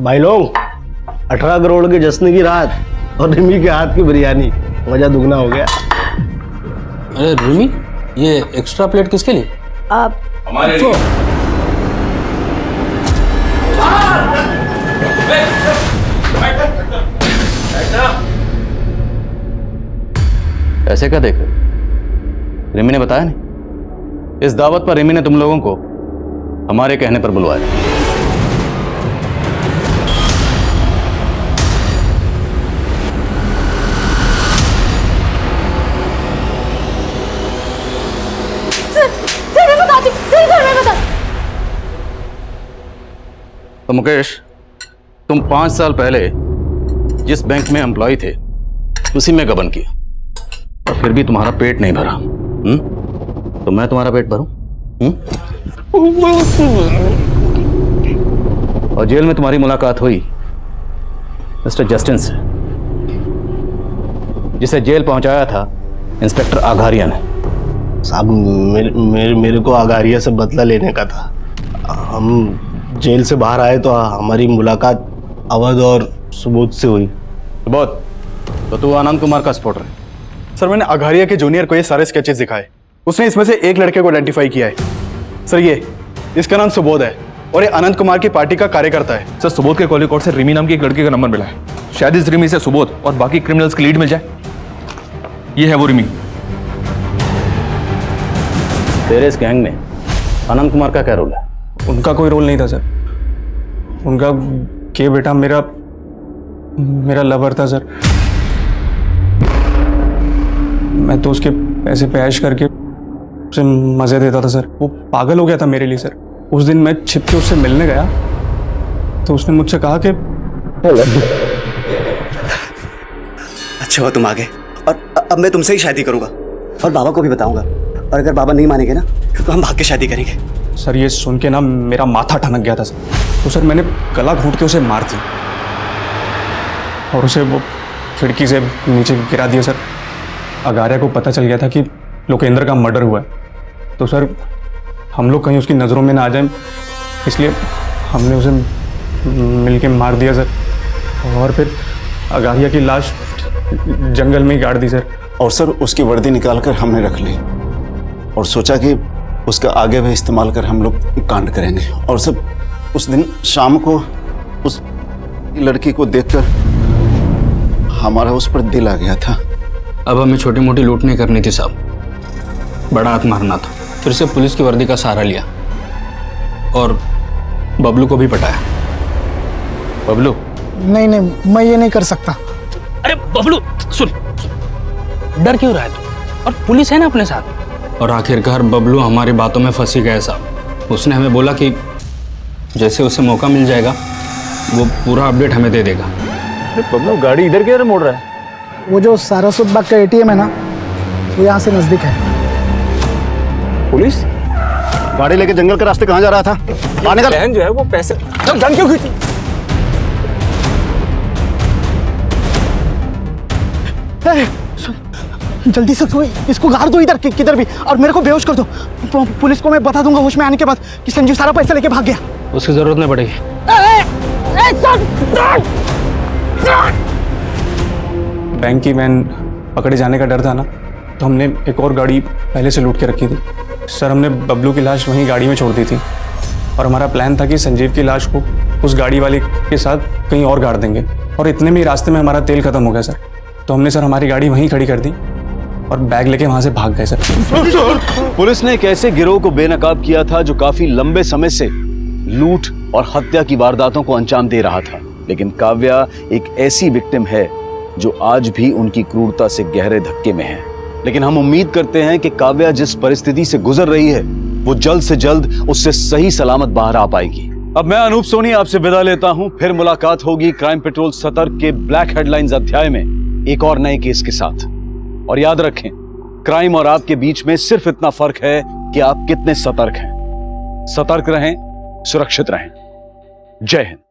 भाई लोग 18 करोड़ के जश्न की रात और रिमी के हाथ की बिरयानी, मजा दुगना हो गया। अरे रिमी, ये एक्स्ट्रा प्लेट किसके लिए? आप हमारे ऐसे क्या देख रहे? रिमी ने बताया नहीं? इस दावत पर रिमी ने तुम लोगों को हमारे कहने पर बुलवाया। तो मुकेश, तुम 5 साल पहले जिस बैंक में एम्प्लॉय थे उसी में गबन किया और फिर भी तुम्हारा पेट नहीं भरा। तो मैं तुम्हारा पेट भरूं? और जेल में तुम्हारी मुलाकात हुई मिस्टर जस्टिन से, जिसे जेल पहुंचाया था इंस्पेक्टर आघारिया ने। साहब मेरे को आगारिया से बदला लेने का था। हम जेल से बाहर आए तो हमारी मुलाकात अवध और सुबोध से हुई। सुबोध, तो तू आनंद कुमार का सपोर्टर है? सर, मैंने आघारिया के जूनियर को ये सारे स्केचेस दिखाए। उसने इसमें से एक लड़के को आइडेंटिफाई किया है। सर, इसका नाम सुबोध है और ये आनंद कुमार की पार्टी का कार्यकर्ता है। सर, सुबोध के कॉल रिकॉर्ड से रिमी नाम की एक लड़के का नंबर मिला है। शायद इस रिमी से सुबोध और बाकी क्रिमिनल्स की लीड मिल जाए। ये है वो रिमी। तेरे इस गैंग में आनंद कुमार का क्या रोल है? उनका कोई रोल नहीं था सर। उनका के बेटा मेरा लवर था सर। मैं तो उसके पैसे पे ऐश करके उसे मजे देता था सर। वो पागल हो गया था मेरे लिए सर। उस दिन मैं छिप के उससे मिलने गया तो उसने मुझसे कहा कि अच्छा हुआ तुम आ गए, और अब मैं तुमसे ही शादी करूंगा और बाबा को भी बताऊंगा, और अगर बाबा नहीं मानेंगे ना तो हम भाग के शादी करेंगे। सर, ये सुन के ना मेरा माथा ठनक गया था सर। तो सर मैंने गला घोंट के उसे मार दी और उसे वो खिड़की से नीचे गिरा दिया सर। आगारिया को पता चल गया था कि लोकेंद्र का मर्डर हुआ है, तो सर हम लोग कहीं उसकी नज़रों में ना आ जाएं, इसलिए हमने उसे मिलके मार दिया सर। और फिर आगारिया की लाश जंगल में ही गाड़ दी सर। और सर उसकी वर्दी निकाल कर हमने रख ली और सोचा कि उसका आगे भी इस्तेमाल कर हम लोग कांड करेंगे। और सब उस दिन शाम को उस लड़की को देखकर हमारा उस पर दिल आ गया था। अब हमें छोटी मोटी लूट नहीं करनी थी साहब, बड़ा हाथ मारना था। फिर से पुलिस की वर्दी का सहारा लिया और बबलू को भी पटाया। बबलू? नहीं, मैं ये नहीं कर सकता। अरे बबलू सुन, डर क्यों रहा है तू? और पुलिस है ना अपने साथ। और आखिरकार बबलू हमारी बातों में फंसी गया साहब। उसने हमें बोला कि जैसे उसे मौका मिल जाएगा वो पूरा अपडेट हमें दे देगा। बबलू गाड़ी इधर किधर मोड़ रहा है? वो जो सारस्वत बाग का एटीएम है ना, वो यहाँ से नजदीक है। पुलिस गाड़ी लेके जंगल के रास्ते कहाँ जा रहा था? आने का बहन जो है वो पैसे गन क्यों खींची? जल्दी से इसको गाड़ दो इधर किधर भी, और मेरे को बेहोश कर दो। पुलिस को मैं बता दूंगा होश में आने के बाद कि संजीव सारा पैसा लेके भाग गया। उसकी जरूरत नहीं पड़ेगी। बैंक की वैन पकड़े जाने का डर था ना, तो हमने एक और गाड़ी पहले से लूट के रखी थी सर। हमने बबलू की लाश वहीं गाड़ी में छोड़ दी थी और हमारा प्लान था कि संजीव की लाश को उस गाड़ी वाले के साथ कहीं और गाड़ देंगे। और इतने में रास्ते में हमारा तेल खत्म हो गया सर, तो हमने सर हमारी गाड़ी वहीं खड़ी कर दी और बैग लेके वहां से भाग गए सर। पुलिस ने एक ऐसे गिरोह को बेनकाब किया था जो काफी लंबे समय से लूट और हत्या की वारदातों को अंजाम दे रहा था। लेकिन काव्या एक ऐसी विक्टिम है जो आज भी उनकी क्रूरता से गहरे धक्के में है। लेकिन हम उम्मीद करते हैं कि काव्या जिस परिस्थिति से गुजर रही है वो जल्द से जल्द उससे सही सलामत बाहर आ पाएगी। अब मैं अनूप सोनी आपसे विदा लेता हूं। फिर मुलाकात होगी क्राइम पेट्रोल सतर्क के ब्लैक हेडलाइंस अध्याय में एक और नए केस के साथ। और याद रखें, क्राइम और आपके बीच में सिर्फ इतना फर्क है कि आप कितने सतर्क हैं। सतर्क रहें, सुरक्षित रहें। जय हिंद।